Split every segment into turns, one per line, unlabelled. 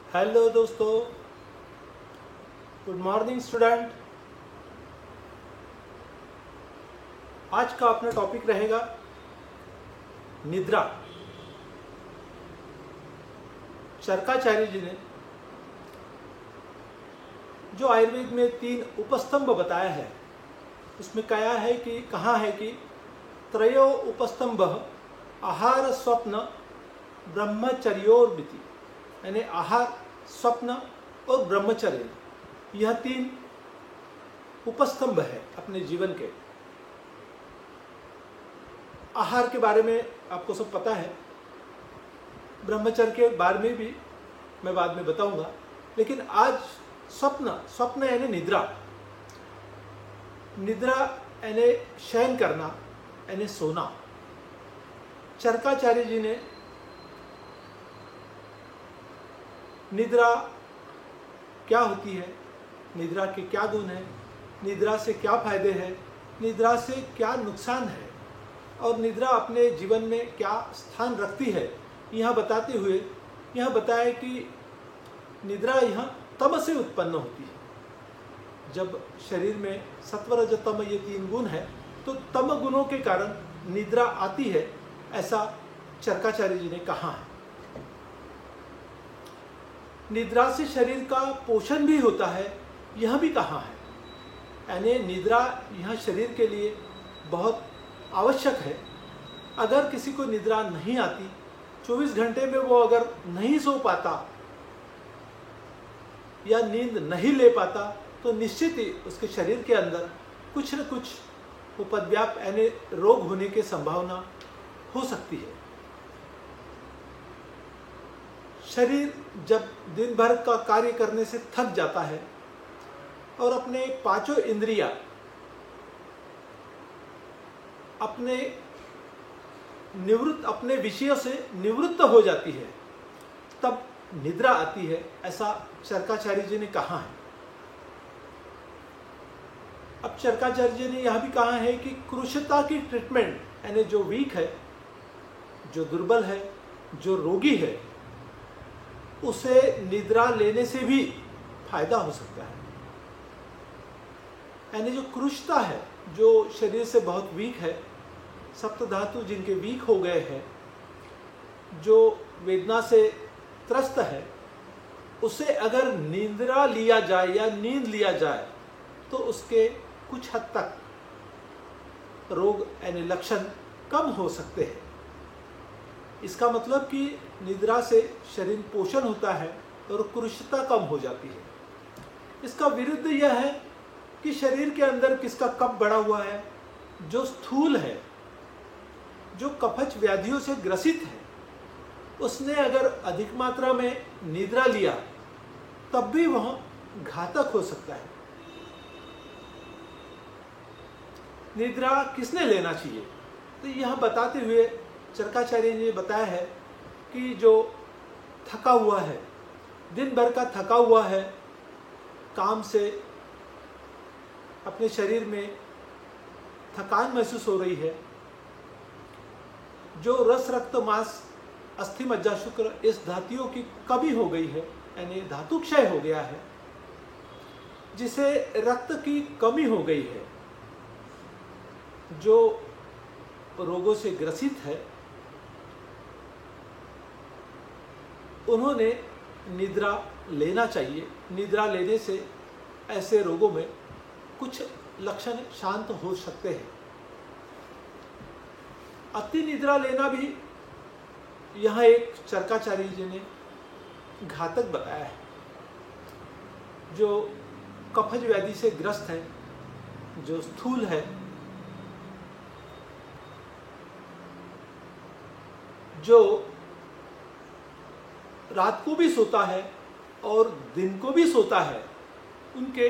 Hello दोस्तों, good morning student. आज का अपना टॉपिक रहेगा निद्रा। चरकाचार्य जी ने जो आयुर्वेद में 3 उपस्तंभ बताया है, उसमें कहा है कि त्रयो उपस्तंभ आहार स्वप्न ब्रह्मचर्योर्मिति, यानी आहार, स्वप्न और ब्रह्मचर्य, यह 3 उपस्तंभ है अपने जीवन के। आहार के बारे में आपको सब पता है, ब्रह्मचर्य के बारे में भी मैं बाद में बताऊंगा, लेकिन आज स्वप्न यानी निद्रा यानी शयन करना, यानी सोना। चरकाचार्य जी ने निद्रा क्या होती है, निद्रा के क्या गुण हैं, निद्रा से क्या फायदे हैं, निद्रा से क्या नुकसान है और निद्रा अपने जीवन में क्या स्थान रखती है, यह बताते हुए यह बताया कि निद्रा यहाँ तम से उत्पन्न होती है। जब शरीर में सत्व रज तम ये 3 गुण है तो तम गुणों के कारण निद्रा आती है, ऐसा चरकाचार्य जी ने कहा है। निद्रा से शरीर का पोषण भी होता है, यह भी कहा है। यानी निद्रा यह शरीर के लिए बहुत आवश्यक है। अगर किसी को निद्रा नहीं आती, 24 घंटे में वो अगर नहीं सो पाता या नींद नहीं ले पाता, तो निश्चित ही उसके शरीर के अंदर कुछ न कुछ उपद्व्याप यानी रोग होने की संभावना हो सकती है। शरीर जब दिन भर का कार्य करने से थक जाता है और अपने 5 इंद्रियां अपने विषयों से निवृत्त हो जाती है, तब निद्रा आती है, ऐसा चरकाचार्य जी ने कहा है। अब चरकाचार्य जी ने यह भी कहा है कि कृशता की ट्रीटमेंट, यानी जो वीक है, जो दुर्बल है, जो रोगी है, उसे निद्रा लेने से भी फायदा हो सकता है। यानी जो कृशता है, जो शरीर से बहुत वीक है, सप्त धातु जिनके वीक हो गए हैं, जो वेदना से त्रस्त है, उसे अगर निद्रा लिया जाए या नींद लिया जाए तो उसके कुछ हद तक रोग यानी लक्षण कम हो सकते हैं। इसका मतलब कि निद्रा से शरीर पोषण होता है और कृशता कम हो जाती है। इसका विरुद्ध यह है कि शरीर के अंदर किसका कफ बढ़ा हुआ है, जो स्थूल है, जो कफज व्याधियों से ग्रसित है, उसने अगर अधिक मात्रा में निद्रा लिया तब भी वह घातक हो सकता है। निद्रा किसने लेना चाहिए, तो यह बताते हुए चरकाचार्य ने बताया है कि जो थका हुआ है, दिन भर का थका हुआ है, काम से अपने शरीर में थकान महसूस हो रही है, जो रस रक्त मांस अस्थि मज्जा शुक्र इस धातुओं की कमी हो गई है, यानी धातु क्षय हो गया है, जिसे रक्त की कमी हो गई है, जो रोगों से ग्रसित है, उन्होंने निद्रा लेना चाहिए। निद्रा लेने से ऐसे रोगों में कुछ लक्षण शांत हो सकते हैं। अति निद्रा लेना भी यह एक चरकाचार्य जी ने घातक बताया है। जो कफज व्याधि से ग्रस्त है, जो स्थूल है, जो रात को भी सोता है और दिन को भी सोता है, उनके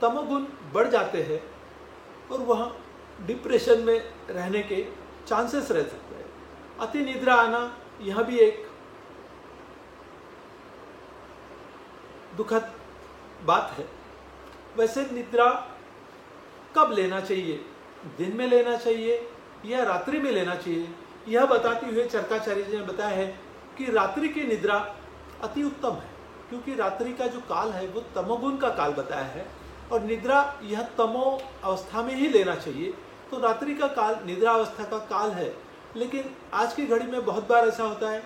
तमोगुण बढ़ जाते हैं और वह डिप्रेशन में रहने के चांसेस रह सकते हैं। अति निद्रा आना यह भी एक दुखद बात है। वैसे निद्रा कब लेना चाहिए, दिन में लेना चाहिए या रात्रि में लेना चाहिए, यह बताते हुए चरकाचार्य जी ने बताया है कि रात्रि की निद्रा अति उत्तम है, क्योंकि रात्रि का जो काल है वो तमोगुण का काल बताया है और निद्रा यह तमो अवस्था में ही लेना चाहिए। तो रात्रि का काल निद्रा अवस्था का काल है। लेकिन आज की घड़ी में बहुत बार ऐसा होता है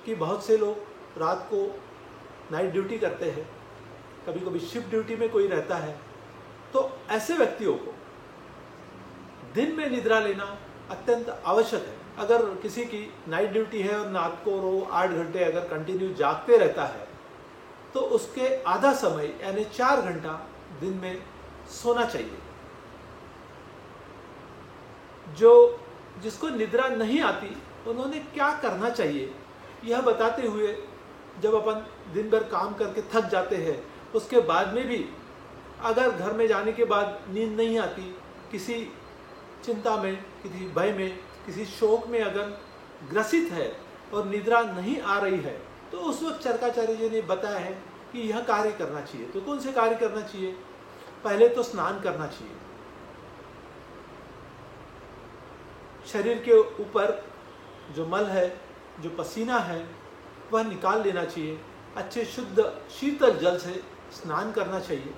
कि बहुत से लोग रात को नाइट ड्यूटी करते हैं, कभी कभी शिफ्ट ड्यूटी में कोई रहता है, तो ऐसे व्यक्तियों को दिन में निद्रा लेना अत्यंत आवश्यक है। अगर किसी की नाइट ड्यूटी है और रात को वो 8 घंटे अगर कंटिन्यू जागते रहता है तो उसके आधा समय यानी 4 घंटा दिन में सोना चाहिए। जिसको निद्रा नहीं आती उन्होंने क्या करना चाहिए यह बताते हुए, जब अपन दिन भर काम करके थक जाते हैं उसके बाद में भी अगर घर में जाने के बाद नींद नहीं आती, किसी चिंता में, किसी भय में, किसी शोक में अगर ग्रसित है और निद्रा नहीं आ रही है तो उस वक्त चरकाचार्य जी ने बताया है कि यह कार्य करना चाहिए। तो कौन से कार्य करना चाहिए? पहले तो स्नान करना चाहिए, शरीर के ऊपर जो मल है, जो पसीना है वह निकाल लेना चाहिए। अच्छे शुद्ध शीतल जल से स्नान करना चाहिए।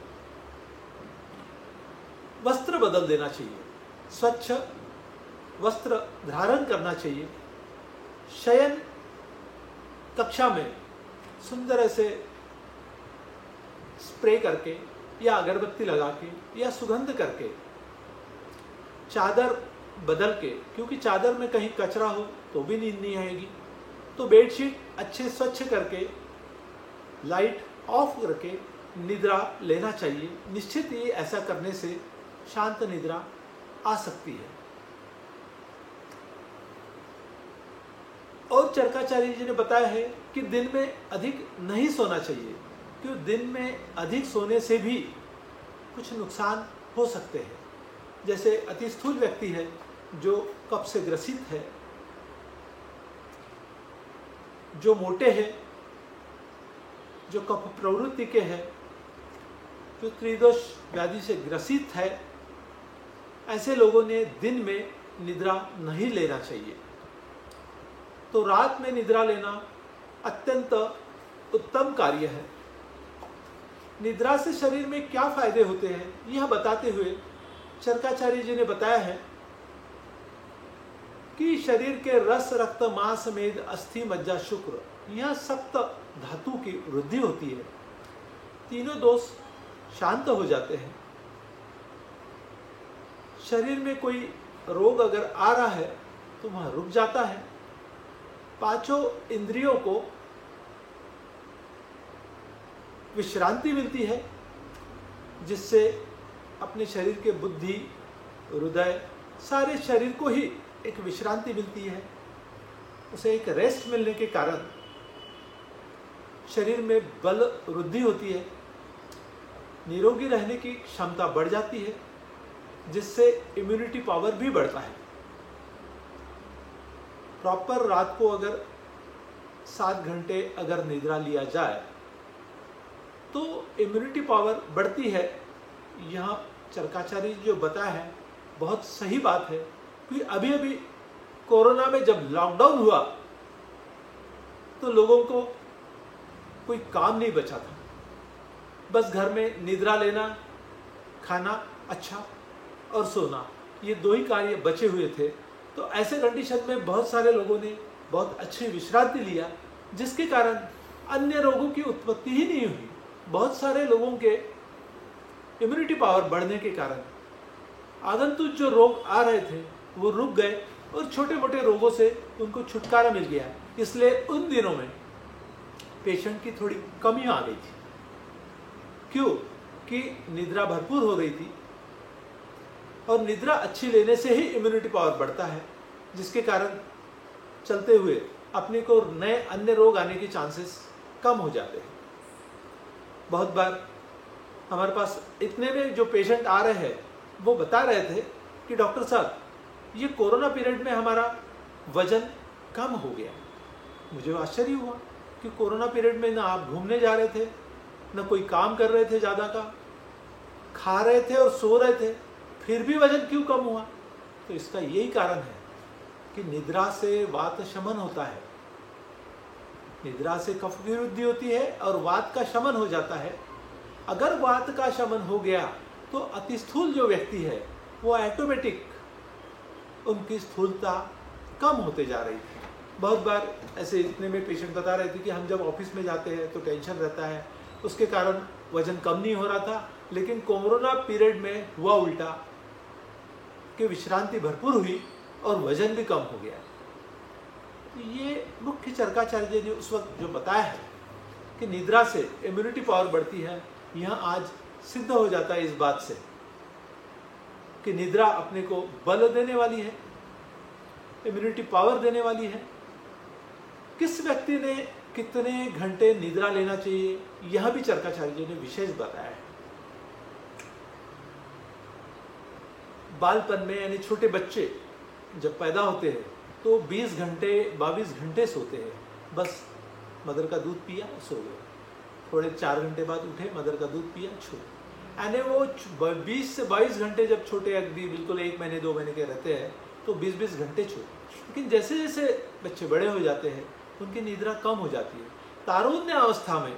वस्त्र बदल देना चाहिए, स्वच्छ वस्त्र धारण करना चाहिए। शयन कक्षा में सुंदर ऐसे स्प्रे करके या अगरबत्ती लगा के या सुगंध करके चादर बदल के, क्योंकि चादर में कहीं कचरा हो तो भी नींद नहीं आएगी, तो बेडशीट अच्छे स्वच्छ करके लाइट ऑफ करके निद्रा लेना चाहिए। निश्चित ही ऐसा करने से शांत निद्रा आ सकती है। और चरकाचार्य जी ने बताया है कि दिन में अधिक नहीं सोना चाहिए, क्योंकि दिन में अधिक सोने से भी कुछ नुकसान हो सकते हैं। जैसे अति स्थूल व्यक्ति है जो कफ से ग्रसित है, जो मोटे हैं, जो कफ प्रवृत्ति के हैं, जो त्रिदोष व्याधि से ग्रसित है, ऐसे लोगों ने दिन में निद्रा नहीं लेना चाहिए। तो रात में निद्रा लेना अत्यंत उत्तम कार्य है। निद्रा से शरीर में क्या फायदे होते हैं यह बताते हुए चरकाचार्य जी ने बताया है कि शरीर के रस, रक्त, मांस, मेद, अस्थि, मज्जा, शुक्र, यह सप्त धातु की वृद्धि होती है। तीनों दोष शांत हो जाते हैं। शरीर में कोई रोग अगर आ रहा है तो वह रुक जाता है। पांचों इंद्रियों को विश्रांति मिलती है, जिससे अपने शरीर के बुद्धि, हृदय, सारे शरीर को ही एक विश्रांति मिलती है। उसे एक रेस्ट मिलने के कारण शरीर में बल वृद्धि होती है, निरोगी रहने की क्षमता बढ़ जाती है, जिससे इम्यूनिटी पावर भी बढ़ता है। प्रॉपर रात को अगर 7 घंटे अगर निद्रा लिया जाए तो इम्यूनिटी पावर बढ़ती है। यहाँ चरकाचार्य जो बताया है बहुत सही बात है, क्योंकि अभी अभी कोरोना में जब लॉकडाउन हुआ तो लोगों को कोई काम नहीं बचा था, बस घर में निद्रा लेना, खाना अच्छा और सोना, ये 2 ही कार्य बचे हुए थे। तो ऐसे कंडीशन में बहुत सारे लोगों ने बहुत अच्छी विश्रांति लिया, जिसके कारण अन्य रोगों की उत्पत्ति ही नहीं हुई। बहुत सारे लोगों के इम्यूनिटी पावर बढ़ने के कारण आगंतुक जो रोग आ रहे थे वो रुक गए और छोटे मोटे रोगों से उनको छुटकारा मिल गया। इसलिए उन दिनों में पेशेंट की थोड़ी कमी आ गई थी। क्यों? कि निद्रा भरपूर हो रही थी और निद्रा अच्छी लेने से ही इम्यूनिटी पावर बढ़ता है, जिसके कारण चलते हुए अपने को नए अन्य रोग आने के चांसेस कम हो जाते हैं। बहुत बार हमारे पास इतने में जो पेशेंट आ रहे हैं वो बता रहे थे कि डॉक्टर साहब ये कोरोना पीरियड में हमारा वजन कम हो गया। मुझे आश्चर्य हुआ कि कोरोना पीरियड में ना आप घूमने जा रहे थे, ना कोई काम कर रहे थे ज़्यादा का, खा रहे थे और सो रहे थे, फिर भी वजन क्यों कम हुआ? तो इसका यही कारण है कि निद्रा से वात शमन होता है। निद्रा से कफ की वृद्धि होती है और वात का शमन हो जाता है। अगर वात का शमन हो गया तो अतिस्थूल जो व्यक्ति है वो ऑटोमेटिक उनकी स्थूलता कम होते जा रही थी। बहुत बार ऐसे इतने में पेशेंट बता रहे थे कि हम जब ऑफिस में जाते हैं तो टेंशन रहता है, उसके कारण वजन कम नहीं हो रहा था, लेकिन कोरोना पीरियड में हुआ उल्टा कि विश्रांति भरपूर हुई और वजन भी कम हो गया। तो ये मुख्य चरकाचार्य जी ने उस वक्त जो बताया है कि निद्रा से इम्यूनिटी पावर बढ़ती है, यह आज सिद्ध हो जाता है इस बात से कि निद्रा अपने को बल देने वाली है, इम्यूनिटी पावर देने वाली है। किस व्यक्ति ने कितने घंटे निद्रा लेना चाहिए, यह भी चरकाचार्य जी ने विशेष बताया है। बालपन में यानी छोटे बच्चे जब पैदा होते हैं तो 20 घंटे 22 घंटे सोते हैं, बस मदर का दूध पिया सो गए, थोड़े 4 घंटे बाद उठे, मदर का दूध पिया छो, यानी वो 20 से 22 घंटे जब छोटे अगदी बिल्कुल 1 महीने 2 महीने के रहते हैं तो 20-20 घंटे छो। लेकिन जैसे जैसे बच्चे बड़े हो जाते हैं उनकी निद्रा कम हो जाती है। तारुण्य अवस्था में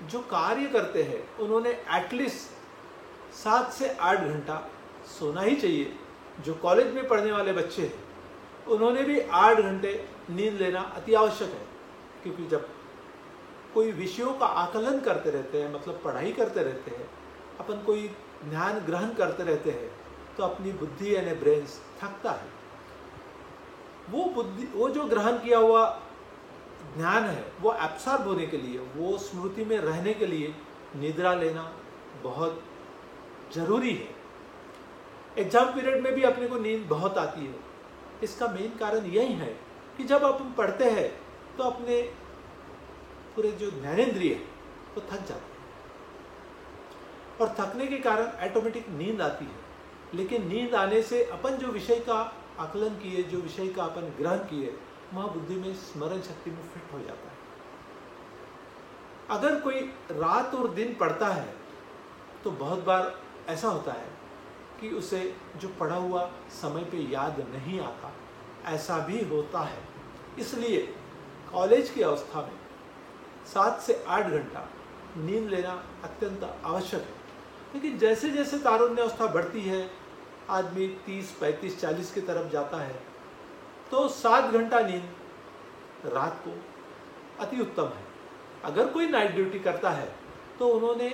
जो कार्य करते हैं उन्होंने एटलीस्ट 7 से 8 घंटा सोना ही चाहिए। जो कॉलेज में पढ़ने वाले बच्चे हैं उन्होंने भी 8 घंटे नींद लेना अति आवश्यक है, क्योंकि जब कोई विषयों का आकलन करते रहते हैं, मतलब पढ़ाई करते रहते हैं, अपन कोई ज्ञान ग्रहण करते रहते हैं तो अपनी बुद्धि यानी ब्रेन्स थकता है। वो जो ग्रहण किया हुआ ज्ञान है वो एब्सॉर्ब होने के लिए, वो स्मृति में रहने के लिए निद्रा लेना बहुत जरूरी है। एग्जाम पीरियड में भी अपने को नींद बहुत आती है। इसका मेन कारण यही है कि जब आप पढ़ते हैं तो अपने पूरे जो ज्ञानेंद्रिय है वो थक जाते हैं और थकने के कारण ऑटोमेटिक नींद आती है। लेकिन नींद आने से अपन जो विषय का आकलन किए, जो विषय का अपन ग्रहण किए, वह बुद्धि में स्मरण शक्ति में फिट हो जाता है। अगर कोई रात और दिन पढ़ता है तो बहुत बार ऐसा होता है कि उसे जो पढ़ा हुआ समय पे याद नहीं आता, ऐसा भी होता है। इसलिए कॉलेज की अवस्था में 7 से 8 घंटा नींद लेना अत्यंत आवश्यक है। लेकिन जैसे जैसे तारुण्य अवस्था बढ़ती है, आदमी 30, 35, 40 की तरफ जाता है तो 7 घंटा नींद रात को अति उत्तम है। अगर कोई नाइट ड्यूटी करता है तो उन्होंने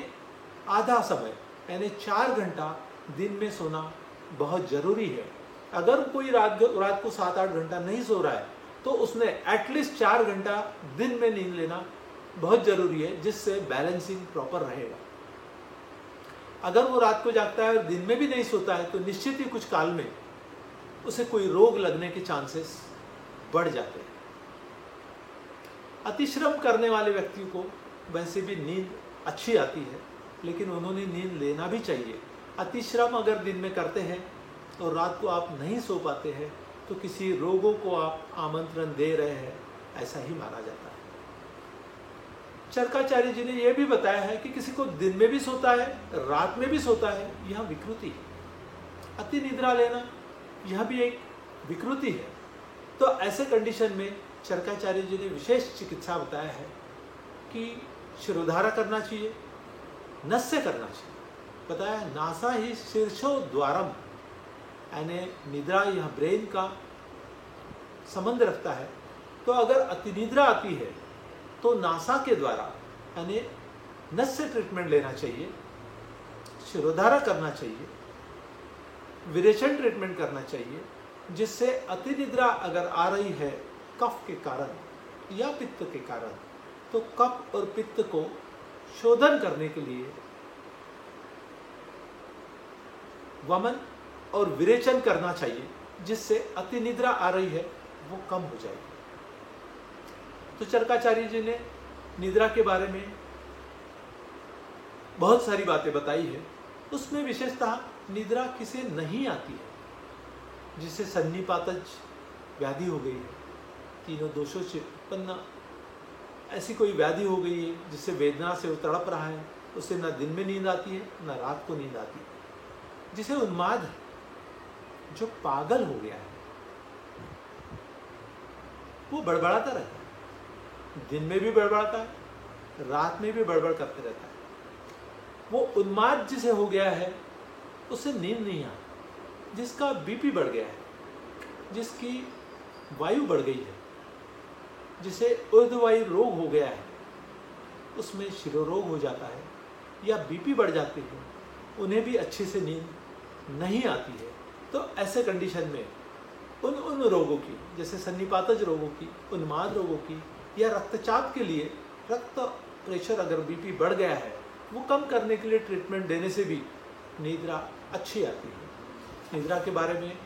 आधा समय यानी 4 घंटा दिन में सोना बहुत ज़रूरी है। अगर कोई रात को 7-8 घंटा नहीं सो रहा है तो उसने एटलीस्ट 4 घंटा दिन में नींद लेना बहुत ज़रूरी है, जिससे बैलेंसिंग प्रॉपर रहेगा। अगर वो रात को जागता है और दिन में भी नहीं सोता है तो निश्चित ही कुछ काल में उसे कोई रोग लगने के चांसेस बढ़ जाते हैं। अतिश्रम करने वाले व्यक्ति को वैसे भी नींद अच्छी आती है, लेकिन उन्होंने नींद लेना भी चाहिए। अतिश्रम अगर दिन में करते हैं तो रात को आप नहीं सो पाते हैं तो किसी रोगों को आप आमंत्रण दे रहे हैं, ऐसा ही माना जाता है। चरकाचार्य जी ने यह भी बताया है कि किसी को दिन में भी सोता है, रात में भी सोता है, यह विकृति है। अति निद्रा लेना यह भी एक विकृति है। तो ऐसे कंडीशन में चरकाचार्य जी ने विशेष चिकित्सा बताया है कि शिरोधारा करना चाहिए, नस्य करना चाहिए। बताया नासा ही शीर्षो द्वारम, यानी निद्रा यह ब्रेन का संबंध रखता है। तो अगर अति निद्रा आती है तो नासा के द्वारा यानी नस्य ट्रीटमेंट लेना चाहिए, शिरोधारा करना चाहिए, विरेचन ट्रीटमेंट करना चाहिए, जिससे अति निद्रा अगर आ रही है कफ के कारण या पित्त के कारण तो कफ और पित्त को शोधन करने के लिए वमन और विरेचन करना चाहिए, जिससे अति निद्रा आ रही है वो कम हो जाएगी। तो चरकाचार्य जी ने निद्रा के बारे में बहुत सारी बातें बताई है। उसमें विशेषतः निद्रा किसे नहीं आती है, जिसे सन्निपातज व्याधि हो गई है, तीनों दोषों से उत्पन्न ऐसी कोई व्याधि हो गई है जिससे वेदना से वो तड़प रहा है, उसे न दिन में नींद आती है न रात को नींद आती है, जिसे उन्माद है, जो पागल हो गया है, वो बड़बड़ाता रहता है, दिन में भी बड़बड़ाता है, रात में भी बड़बड़ करते रहता है। वो उन्माद जिसे हो गया है उसे नींद नहीं आती, जिसका बीपी बढ़ गया है, जिसकी वायु बढ़ गई है, जिसे ऊर्ध्ववायु रोग हो गया है, उसमें शिरोरोग हो जाता है या बीपी बढ़ जाती है, उन्हें भी अच्छे से नींद नहीं आती है। तो ऐसे कंडीशन में उन रोगों की, जैसे सन्निपातज रोगों की, उन्माद रोगों की, या रक्तचाप के लिए रक्त प्रेशर अगर बीपी बढ़ गया है, वो कम करने के लिए ट्रीटमेंट देने से भी निद्रा अच्छी आती है। निद्रा के बारे में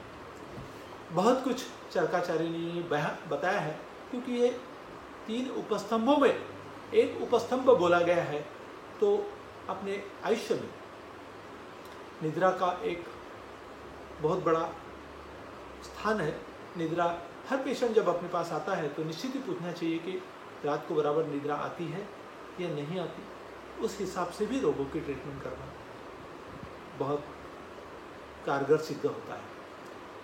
बहुत कुछ चरकाचार्य ने बताया है, क्योंकि ये 3 उपस्तंभों में एक उपस्तंभ बोला गया है। तो अपने आयुष्य में निद्रा का एक बहुत बड़ा स्थान है। निद्रा हर पेशेंट जब अपने पास आता है तो निश्चित ही पूछना चाहिए कि रात को बराबर निद्रा आती है या नहीं आती। उस हिसाब से भी रोगों की ट्रीटमेंट करना बहुत कारगर सिद्ध होता है।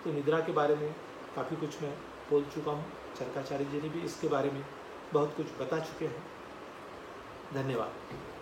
तो निद्रा के बारे में काफ़ी कुछ मैं बोल चुका हूँ। चरकाचार्य जी ने भी इसके बारे में बहुत कुछ बता चुके हैं। धन्यवाद।